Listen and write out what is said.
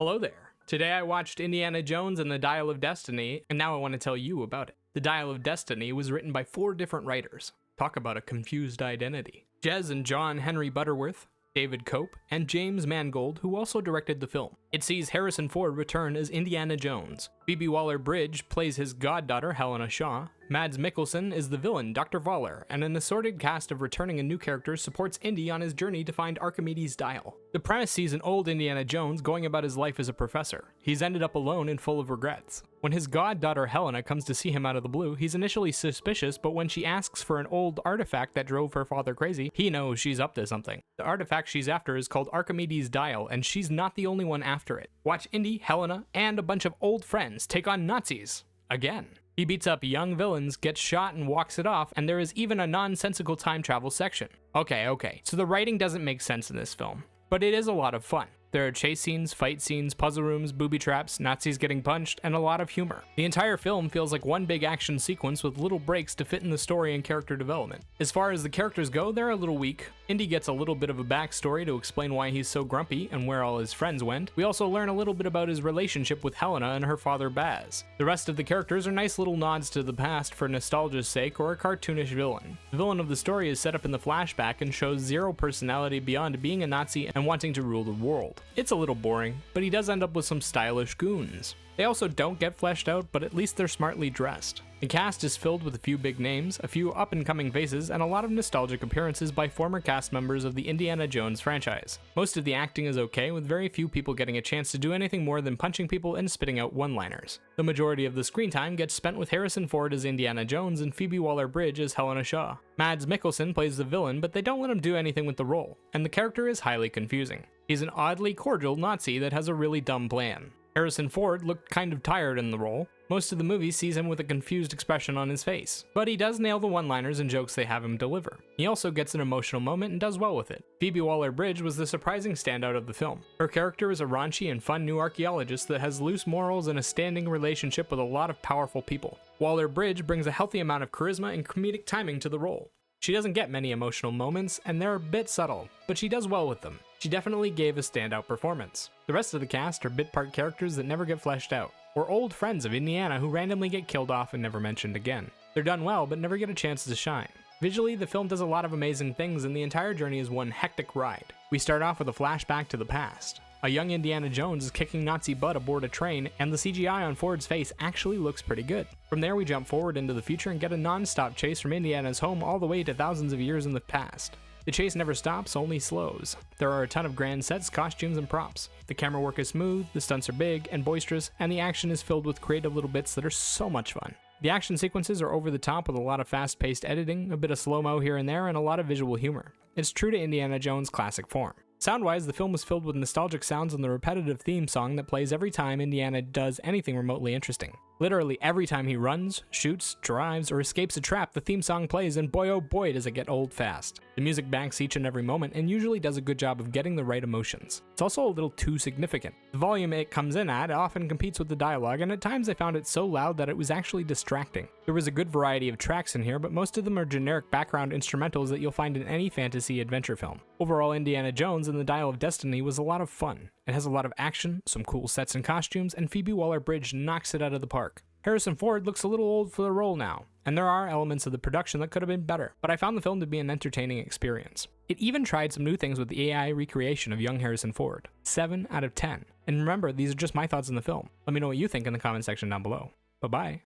Hello there. Today I watched Indiana Jones and the Dial of Destiny, and now I want to tell you about it. The Dial of Destiny was written by 4 different writers. Talk about a confused identity. Jez and John Henry Butterworth, David Cope, and James Mangold, who also directed the film. It sees Harrison Ford return as Indiana Jones. Phoebe Waller-Bridge plays his goddaughter Helena Shaw. Mads Mikkelsen is the villain, Dr. Voller, and an assorted cast of returning and new characters supports Indy on his journey to find Archimedes' dial. The premise sees an old Indiana Jones going about his life as a professor. He's ended up alone and full of regrets. When his goddaughter Helena comes to see him out of the blue, he's initially suspicious, but when she asks for an old artifact that drove her father crazy, he knows she's up to something. The artifact she's after is called Archimedes' dial, and she's not the only one after it. Watch Indy, Helena, and a bunch of old friends take on Nazis. Again. He beats up young villains, gets shot, and walks it off, and there is even a nonsensical time travel section. Okay, so the writing doesn't make sense in this film, but it is a lot of fun. There are chase scenes, fight scenes, puzzle rooms, booby traps, Nazis getting punched, and a lot of humor. The entire film feels like one big action sequence with little breaks to fit in the story and character development. As far as the characters go, they're a little weak. Indy gets a little bit of a backstory to explain why he's so grumpy and where all his friends went. We also learn a little bit about his relationship with Helena and her father Baz. The rest of the characters are nice little nods to the past for nostalgia's sake or a cartoonish villain. The villain of the story is set up in the flashback and shows zero personality beyond being a Nazi and wanting to rule the world. It's a little boring, but he does end up with some stylish goons. They also don't get fleshed out, but at least they're smartly dressed. The cast is filled with a few big names, a few up-and-coming faces, and a lot of nostalgic appearances by former cast members of the Indiana Jones franchise. Most of the acting is okay, with very few people getting a chance to do anything more than punching people and spitting out one-liners. The majority of the screen time gets spent with Harrison Ford as Indiana Jones and Phoebe Waller-Bridge as Helena Shaw. Mads Mikkelsen plays the villain, but they don't let him do anything with the role, and the character is highly confusing. He's an oddly cordial Nazi that has a really dumb plan. Harrison Ford looked kind of tired in the role. Most of the movie sees him with a confused expression on his face, but he does nail the one-liners and jokes they have him deliver. He also gets an emotional moment and does well with it. Phoebe Waller-Bridge was the surprising standout of the film. Her character is a raunchy and fun new archaeologist that has loose morals and a standing relationship with a lot of powerful people. Waller-Bridge brings a healthy amount of charisma and comedic timing to the role. She doesn't get many emotional moments, and they're a bit subtle, but she does well with them. She definitely gave a standout performance. The rest of the cast are bit part characters that never get fleshed out, or old friends of Indiana who randomly get killed off and never mentioned again. They're done well, but never get a chance to shine. Visually, the film does a lot of amazing things, and the entire journey is one hectic ride. We start off with a flashback to the past. A young Indiana Jones is kicking Nazi butt aboard a train, and the CGI on Ford's face actually looks pretty good. From there, we jump forward into the future and get a non-stop chase from Indiana's home all the way to thousands of years in the past. The chase never stops, only slows. There are a ton of grand sets, costumes, and props. The camera work is smooth, the stunts are big and boisterous, and the action is filled with creative little bits that are so much fun. The action sequences are over the top with a lot of fast-paced editing, a bit of slow-mo here and there, and a lot of visual humor. It's true to Indiana Jones' classic form. Sound-wise, the film was filled with nostalgic sounds and the repetitive theme song that plays every time Indiana does anything remotely interesting. Literally every time he runs, shoots, drives, or escapes a trap, the theme song plays, and boy oh boy does it get old fast. The music backs each and every moment and usually does a good job of getting the right emotions. It's also a little too significant. The volume it comes in at often competes with the dialogue, and at times I found it so loud that it was actually distracting. There was a good variety of tracks in here, but most of them are generic background instrumentals that you'll find in any fantasy adventure film. Overall, Indiana Jones and the Dial of Destiny was a lot of fun. It has a lot of action, some cool sets and costumes, and Phoebe Waller-Bridge knocks it out of the park. Harrison Ford looks a little old for the role now, and there are elements of the production that could have been better, but I found the film to be an entertaining experience. It even tried some new things with the AI recreation of young Harrison Ford. 7 out of 10. And remember, these are just my thoughts on the film. Let me know what you think in the comment section down below. Bye-bye.